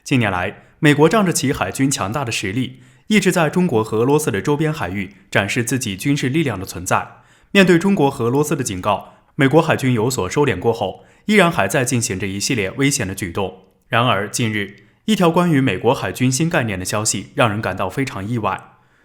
近年来，美国仗着其海军强大的实力，一直在中国和俄罗斯的周边海域展示自己军事力量的存在。面对中国和俄罗斯的警告，美国海军有所收敛过后，依然还在进行着一系列危险的举动。然而，近日一条关于美国海军新概念的消息让人感到非常意外。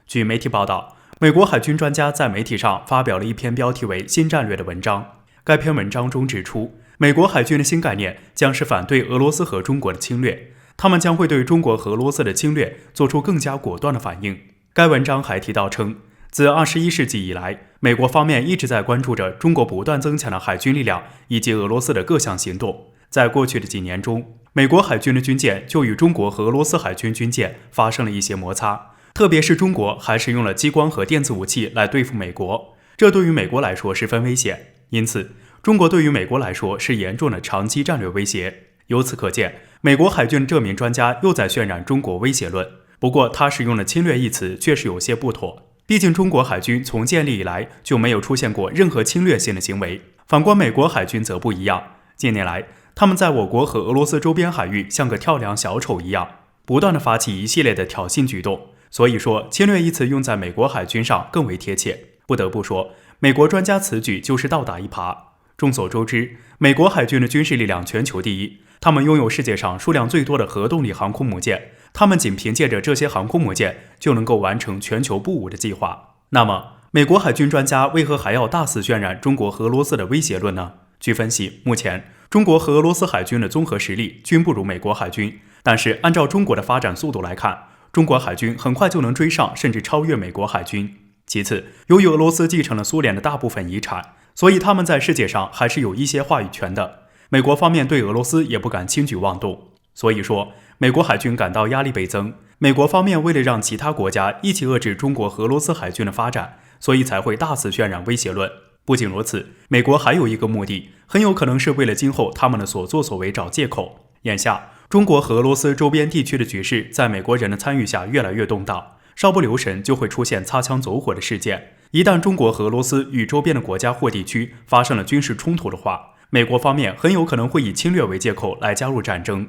据媒体报道，美国海军专家在媒体上发表了一篇标题为《新战略》的文章。该篇文章中指出，美国海军的新概念将是反对俄罗斯和中国的侵略，他们将会对中国和俄罗斯的侵略做出更加果断的反应。该文章还提到称，自21世纪以来，美国方面一直在关注着中国不断增强的海军力量以及俄罗斯的各项行动。在过去的几年中，美国海军的军舰就与中国和俄罗斯海军军舰发生了一些摩擦，特别是中国还使用了激光和电子武器来对付美国，这对于美国来说十分危险。因此，中国对于美国来说是严重的长期战略威胁。由此可见，美国海军的这名专家又在渲染中国威胁论。不过，他使用了侵略一词确实有些不妥，毕竟中国海军从建立以来就没有出现过任何侵略性的行为。反观美国海军则不一样，近年来他们在我国和俄罗斯周边海域像个跳梁小丑一样，不断地发起一系列的挑衅举动。所以说，侵略一词用在美国海军上更为贴切。不得不说，美国专家此举就是倒打一耙。众所周知，美国海军的军事力量全球第一，他们拥有世界上数量最多的核动力航空母舰，他们仅凭借着这些航空母舰就能够完成全球不武的计划。那么，美国海军专家为何还要大肆渲染中国和俄罗斯的威胁论呢？据分析，目前中国和俄罗斯海军的综合实力均不如美国海军，但是按照中国的发展速度来看，中国海军很快就能追上甚至超越美国海军。其次，由于俄罗斯继承了苏联的大部分遗产，所以他们在世界上还是有一些话语权的。美国方面对俄罗斯也不敢轻举妄动，所以说美国海军感到压力倍增。美国方面为了让其他国家一起遏制中国和俄罗斯海军的发展，所以才会大肆渲染威胁论。不仅如此，美国还有一个目的，很有可能是为了今后他们的所作所为找借口。眼下，中国和俄罗斯周边地区的局势在美国人的参与下越来越动荡，稍不留神就会出现擦枪走火的事件。一旦中国和俄罗斯与周边的国家或地区发生了军事冲突的话，美国方面很有可能会以侵略为借口来加入战争。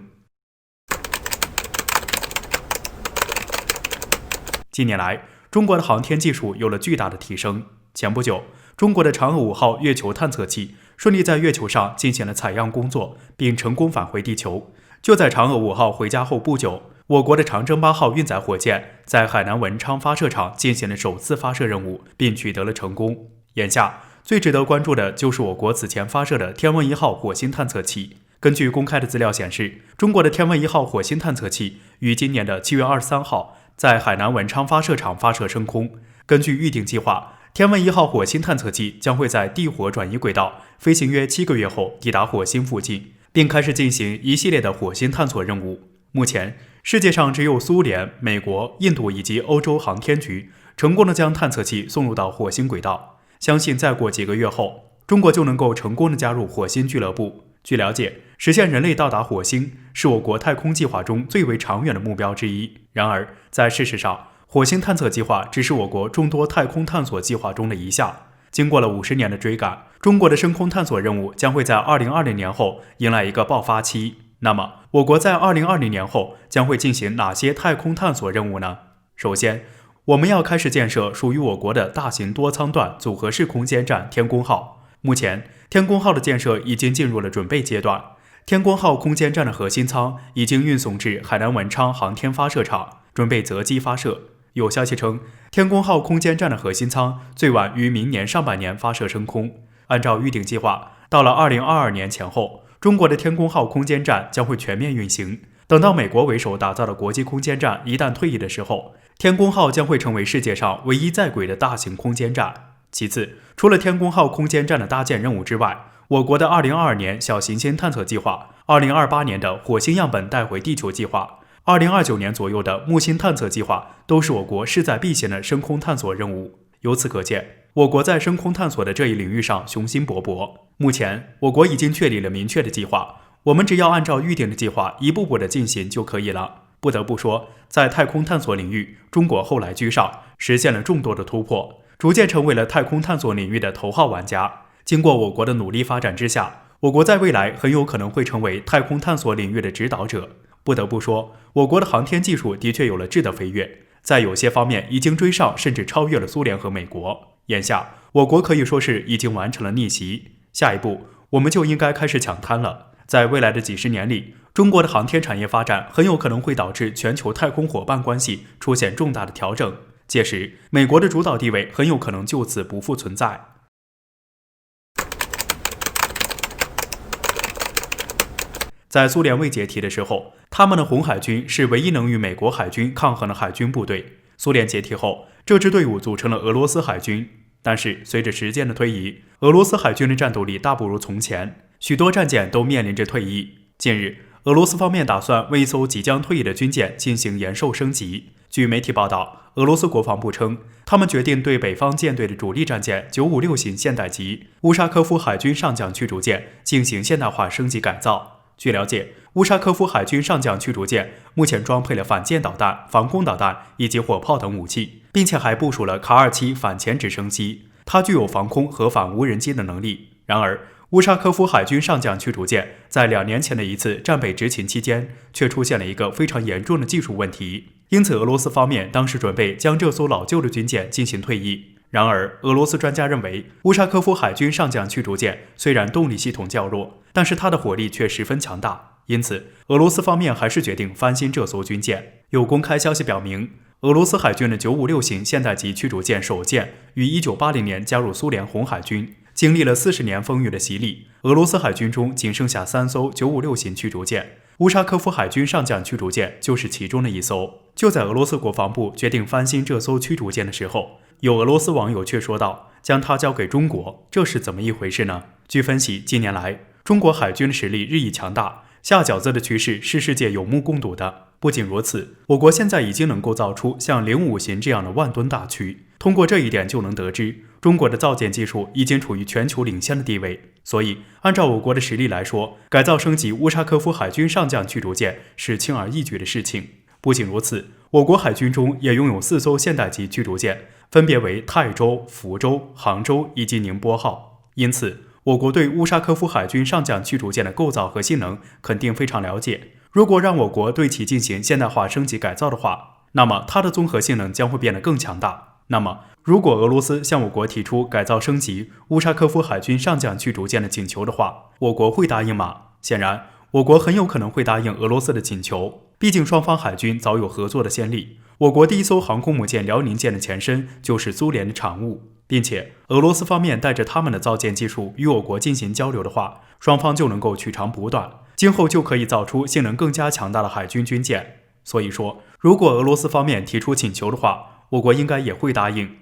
近年来，中国的航天技术有了巨大的提升。前不久，中国的嫦娥5号月球探测器顺利在月球上进行了采样工作，并成功返回地球。就在嫦娥5号回家后不久，我国的长征8号运载火箭在海南文昌发射场进行了首次发射任务，并取得了成功。眼下，最值得关注的就是我国此前发射的天问1号火星探测器。根据公开的资料显示，中国的天问1号火星探测器于今年的7月23号在海南文昌发射场发射升空。根据预定计划，天问1号火星探测器将会在地火转移轨道飞行约7个月后抵达火星附近，并开始进行一系列的火星探索任务。目前，世界上只有苏联、美国、印度以及欧洲航天局成功地将探测器送入到火星轨道。相信再过几个月后，中国就能够成功地加入火星俱乐部。据了解，实现人类到达火星是我国太空计划中最为长远的目标之一。然而，在事实上，火星探测计划只是我国众多太空探索计划中的一项。经过了50年的追赶，中国的深空探索任务将会在2020年后迎来一个爆发期。那么，我国在2020年后将会进行哪些太空探索任务呢？首先，我们要开始建设属于我国的大型多舱段组合式空间站天宫号。目前，天宫号的建设已经进入了准备阶段。天宫号空间站的核心舱已经运送至海南文昌航天发射场，准备择机发射。有消息称，天宫号空间站的核心舱最晚于明年上半年发射升空。按照预定计划，到了2022年前后，中国的天宫号空间站将会全面运行。等到美国为首打造的国际空间站一旦退役的时候，天宫号将会成为世界上唯一在轨的大型空间站。其次，除了天宫号空间站的搭建任务之外，我国的2022年小行星探测计划、2028年的火星样本带回地球计划、2029年左右的木星探测计划，都是我国势在必行的深空探索任务。由此可见，我国在深空探索的这一领域上雄心勃勃。目前，我国已经确立了明确的计划，我们只要按照预定的计划一步步的进行就可以了。不得不说，在太空探索领域，中国后来居上，实现了众多的突破，逐渐成为了太空探索领域的头号玩家。经过我国的努力发展之下，我国在未来很有可能会成为太空探索领域的指导者。不得不说，我国的航天技术的确有了质的飞跃，在有些方面已经追上甚至超越了苏联和美国。眼下，我国可以说是已经完成了逆袭，下一步我们就应该开始抢滩了。在未来的几十年里，中国的航天产业发展很有可能会导致全球太空伙伴关系出现重大的调整，届时美国的主导地位很有可能就此不复存在。在苏联未解体的时候，他们的红海军是唯一能与美国海军抗衡的海军部队。苏联解体后，这支队伍组成了俄罗斯海军。但是随着时间的推移，俄罗斯海军的战斗力大不如从前，许多战舰都面临着退役。近日，俄罗斯方面打算为一艘即将退役的军舰进行延寿升级。据媒体报道，俄罗斯国防部称，他们决定对北方舰队的主力战舰956型现代级乌沙科夫海军上将驱逐舰进行现代化升级改造。据了解，乌沙科夫海军上将驱逐舰目前装配了反舰导弹、防空导弹以及火炮等武器，并且还部署了卡27反潜直升机，它具有防空和反无人机的能力。然而，乌沙科夫海军上将驱逐舰在2年前的一次战备执勤期间，却出现了一个非常严重的技术问题，因此俄罗斯方面当时准备将这艘老旧的军舰进行退役。然而，俄罗斯专家认为，乌沙科夫海军上将驱逐舰虽然动力系统较弱，但是它的火力却十分强大，因此俄罗斯方面还是决定翻新这艘军舰。有公开消息表明，俄罗斯海军的956型现代级驱逐舰首舰于1980年加入苏联红海军，经历了40年风雨的洗礼，俄罗斯海军中仅剩下3艘956型驱逐舰，乌沙科夫海军上将驱逐舰就是其中的一艘。就在俄罗斯国防部决定翻新这艘驱逐舰的时候，有俄罗斯网友却说道，将它交给中国，这是怎么一回事呢？据分析，近年来中国海军的实力日益强大，下饺子的趋势是世界有目共睹的。不仅如此，我国现在已经能够造出像05型这样的万吨大驱，通过这一点就能得知，中国的造舰技术已经处于全球领先的地位。所以，按照我国的实力来说，改造升级乌沙科夫海军上将驱逐舰是轻而易举的事情。不仅如此，我国海军中也拥有4艘现代级驱逐舰，分别为泰州、福州、杭州以及宁波号。因此，我国对乌沙科夫海军上将驱逐舰的构造和性能肯定非常了解。如果让我国对其进行现代化升级改造的话，那么它的综合性能将会变得更强大。那么，如果俄罗斯向我国提出改造升级乌沙科夫海军上将驱逐舰的请求的话，我国会答应吗？显然，我国很有可能会答应俄罗斯的请求，毕竟双方海军早有合作的先例。我国第一艘航空母舰辽宁舰的前身就是苏联的产物，并且俄罗斯方面带着他们的造舰技术与我国进行交流的话，双方就能够取长补短，今后就可以造出性能更加强大的海军军舰。所以说，如果俄罗斯方面提出请求的话，我国应该也会答应。